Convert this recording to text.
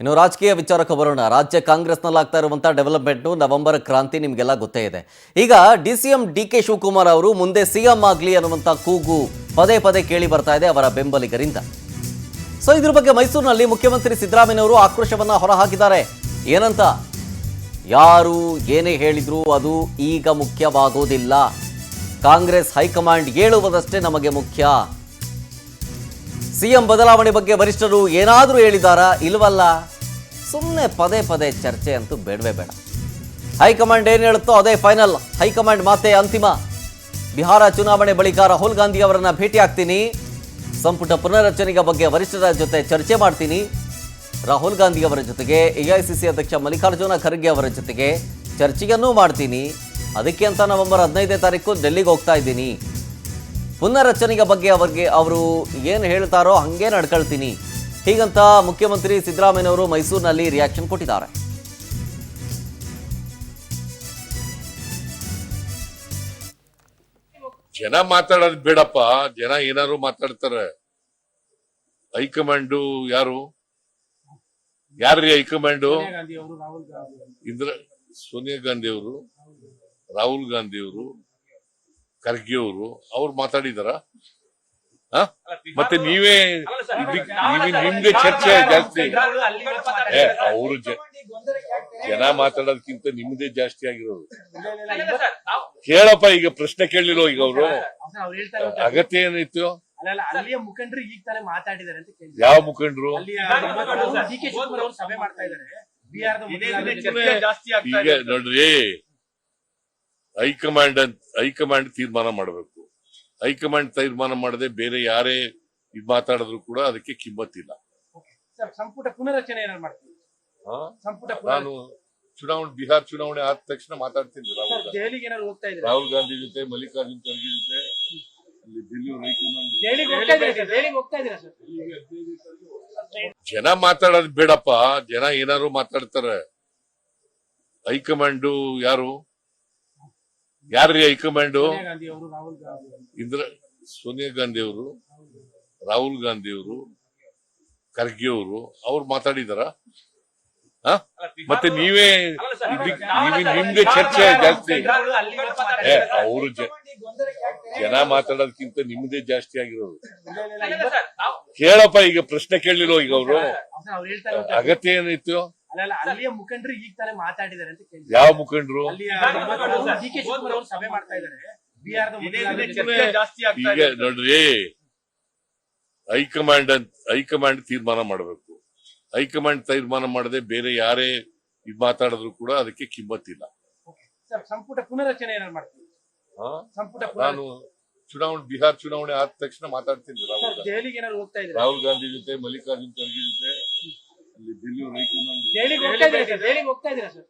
ಇನ್ನು ರಾಜಕೀಯ ವಿಚಾರಕ್ಕೆ ಬರೋಣ. ರಾಜ್ಯ ಕಾಂಗ್ರೆಸ್ನಲ್ಲಾಗ್ತಾ ಇರುವಂಥ ಡೆವಲಪ್ಮೆಂಟು ನವೆಂಬರ್ ಕ್ರಾಂತಿ ನಿಮಗೆಲ್ಲ ಗೊತ್ತೇ ಇದೆ. ಈಗ ಡಿ.ಸಿ.ಎಂ ಡಿ.ಕೆ. ಶಿವಕುಮಾರ್ ಅವರು ಮುಂದೆ ಸಿ.ಎಂ ಆಗಲಿ ಅನ್ನುವಂಥ ಕೂಗು ಪದೇ ಪದೇ ಕೇಳಿ ಬರ್ತಾ ಇದೆ ಅವರ ಬೆಂಬಲಿಗರಿಂದ. ಸೊ ಇದ್ರ ಬಗ್ಗೆ ಮೈಸೂರಿನಲ್ಲಿ ಮುಖ್ಯಮಂತ್ರಿ ಸಿದ್ದರಾಮಯ್ಯನವರು ಆಕ್ರೋಶವನ್ನು ಹೊರಹಾಕಿದ್ದಾರೆ. ಏನಂತ? ಯಾರು ಏನೇ ಹೇಳಿದ್ರು ಅದು ಈಗ ಮುಖ್ಯವಾಗೋದಿಲ್ಲ. ಕಾಂಗ್ರೆಸ್ ಹೈಕಮಾಂಡ್ ಹೇಳುವುದಷ್ಟೇ ನಮಗೆ ಮುಖ್ಯ. ಸಿಎಂ ಬದಲಾವಣೆ ಬಗ್ಗೆ ವರಿಷ್ಠರು ಏನಾದರೂ ಹೇಳಿದಾರಾ? ಇಲ್ವಲ್ಲ. ಸುಮ್ಮನೆ ಪದೇ ಪದೇ ಚರ್ಚೆ ಅಂತೂ ಬೇಡವೇ ಬೇಡ. ಹೈಕಮಾಂಡ್ ಏನು ಹೇಳುತ್ತೋ ಅದೇ ಫೈನಲ್. ಹೈಕಮಾಂಡ್ ಮಾತೆ ಅಂತಿಮ. ಬಿಹಾರ ಚುನಾವಣೆ ಬಳಿಕ ರಾಹುಲ್ ಗಾಂಧಿ ಅವರನ್ನ ಭೇಟಿ ಆಗ್ತೀನಿ. ಸಂಪುಟ ಪುನರ್ರಚನೆಯ ಬಗ್ಗೆ ವರಿಷ್ಠರ ಜೊತೆ ಚರ್ಚೆ ಮಾಡ್ತೀನಿ. ರಾಹುಲ್ ಗಾಂಧಿ ಅವರ ಜೊತೆಗೆ ಎಐಸಿಸಿ ಅಧ್ಯಕ್ಷ ಮಲ್ಲಿಕಾರ್ಜುನ ಖರ್ಗೆ ಅವರ ಜೊತೆಗೆ ಚರ್ಚೆಯನ್ನೂ ಮಾಡ್ತೀನಿ. ಅದಕ್ಕೆ ಅಂತ ನವೆಂಬರ್ 15ನೇ ತಾರೀಕು ಡೆಲ್ಲಿಗೆ ಹೋಗ್ತಾ ಇದ್ದೀನಿ. ಪುನರ್ರಚನೆಯ ಬಗ್ಗೆ ಅವರು ಏನು ಹೇಳ್ತಾರೋ ಹಾಗೆ ನಡ್ಕೊಳ್ತೀನಿ. ಹೀಗಂತ ಮುಖ್ಯಮಂತ್ರಿ ಸಿದ್ದರಾಮಯ್ಯನವರು ಮೈಸೂರಿನಲ್ಲಿ ರಿಯಾಕ್ಷನ್ ಕೊಟ್ಟಿದ್ದಾರೆ. ಜನ ಮಾತಾಡೋದು ಬೇಡಪ್ಪ. ಜನ ಏನಾದ್ರು ಮಾತಾಡ್ತಾರೆ. ಹೈಕಮಾಂಡು ಯಾರ್ರೀ ಹೈಕಮಾಂಡು? ಸೋನಿಯಾ ಗಾಂಧಿ ಅವರು, ರಾಹುಲ್ ಗಾಂಧಿ ಅವರು, ಖರ್ಗೆ ಅವರು ಅವ್ರು ಮಾತಾಡಿದಾರ? ಮತ್ತೆ ನೀವೇ ನಿಮ್ದೇ ಚರ್ಚೆ ಜಾಸ್ತಿ. ಅವರು ಜನ ಮಾತಾಡೋದಕ್ಕಿಂತ ನಿಮ್ದೇ ಜಾಸ್ತಿ ಆಗಿರೋದು. ಕೇಳಪ್ಪ, ಈಗ ಪ್ರಶ್ನೆ ಕೇಳಿರೋ ಈಗ ಅವರು ಅಗತ್ಯ ಏನಿತ್ತು? ಅಲ್ಲಿಯ ಮುಖಂಡರು ಈಗ ತಾನೇ ಮಾತಾಡಿದ್ದಾರೆ ಅಂತ ಕೇಳಿ. ಯಾವ ಮುಖಂಡರು? ಡಿ.ಕೆ. ಶಿವಕುಮಾರ್ ಅವರು ಸಭೆ ಮಾಡ್ತಾ ಇದ್ದಾರೆ. ಈಗ ನೋಡ್ರಿ, ಹೈಕಮಾಂಡ್ ತೀರ್ಮಾನ ಮಾಡಬೇಕು. ಹೈಕಮಾಂಡ್ ತೀರ್ಮಾನ ಮಾಡದೆ ಬೇರೆ ಯಾರೇ ಇದ್ ಮಾತಾಡಿದ್ರು ಕೂಡ ಅದಕ್ಕೆ ಕಿಮ್ಮತ್ತಿಲ್ಲ. ಸಂಪುಟ ಪುನರ್ರಚನೆ ಏನಾದ್ರು ಮಾಡ್ತೀವಿ. ನಾನು ಬಿಹಾರ ಚುನಾವಣೆ ಆದ ತಕ್ಷಣ ಮಾತಾಡ್ತೀನಿ. ದೆಹಲಿಗೆ ಏನಾದ್ರು ಹೋಗ್ತಾ ಇದ್ದಾರೆ? ರಾಹುಲ್ ಗಾಂಧಿ ಜೊತೆ, ಮಲ್ಲಿಕಾರ್ಜುನ ಖರ್ಗೆ ಜೊತೆ ಅಲ್ಲಿ ಜನ ಮಾತಾಡೋದು ಬೇಡಪ್ಪ. ಜನ ಏನಾದ್ರು ಮಾತಾಡ್ತಾರೆ. ಹೈಕಮಾಂಡು ಯಾರ್ರೀ ಹೈಕಮಾಂಡು? ಸೋನಿಯಾ ಗಾಂಧಿ ಅವರು, ರಾಹುಲ್ ಗಾಂಧಿ ಅವರು, ಖರ್ಗೆ ಅವರು ಅವ್ರು ಮಾತಾಡಿದಾರ? ಮತ್ತೆ ನೀವೇ ನಿಮ್ದೇ ಚರ್ಚೆ ಜಾಸ್ತಿ. ಅವರು ಜನ ಮಾತಾಡೋದಕ್ಕಿಂತ ನಿಮ್ದೇ ಜಾಸ್ತಿ ಆಗಿರೋದು. ಕೇಳಪ್ಪ, ಈಗ ಪ್ರಶ್ನೆ ಕೇಳಿರೋ ಈಗ ಅವರು ಅಗತ್ಯ ಏನಿತ್ತು? ಅಲ್ಲಿಯ ಮುಖಂಡರು ಈಗ ತಾನೇ ಮಾತಾಡಿದ್ದಾರೆ ಅಂತ ಕೇಳಿ. ಯಾವ ಮುಖಂಡರು? ಡಿ.ಕೆ. ಶಿವಕುಮಾರ್ ಅವರು ಸಭೆ ಮಾಡ್ತಾ ಇದ್ದಾರೆ. ಈಗ ನೋಡ್ರಿ, ಹೈಕಮಾಂಡ್ ತೀರ್ಮಾನ ಮಾಡಬೇಕು. ಹೈಕಮಾಂಡ್ ತೀರ್ಮಾನ ಮಾಡದೆ ಬೇರೆ ಯಾರೇ ಇದ್ ಮಾತಾಡಿದ್ರು ಕೂಡ ಅದಕ್ಕೆ ಕಿಮ್ಮತ್ತಿಲ್ಲ. ಸಂಪುಟ ಪುನರ್ರಚನೆ ಏನಾದ್ರು ಮಾಡ್ತೀವಿ. ನಾನು ಬಿಹಾರ ಚುನಾವಣೆ ಆದ ತಕ್ಷಣ ಮಾತಾಡ್ತೀನಿ. ದೆಹಲಿಗೆ ಏನಾದ್ರು ಹೋಗ್ತಾ ಇದ್ದಾರೆ? ರಾಹುಲ್ ಗಾಂಧಿ ಜೊತೆ, ಮಲ್ಲಿಕಾರ್ಜುನ ಖರ್ಗೆ ಜೊತೆ ಅಲ್ಲಿ ದೆಹಲಿಗೆ ಹೋಗ್ತಾ ಇದ್ದೀರಾ ಸರ್?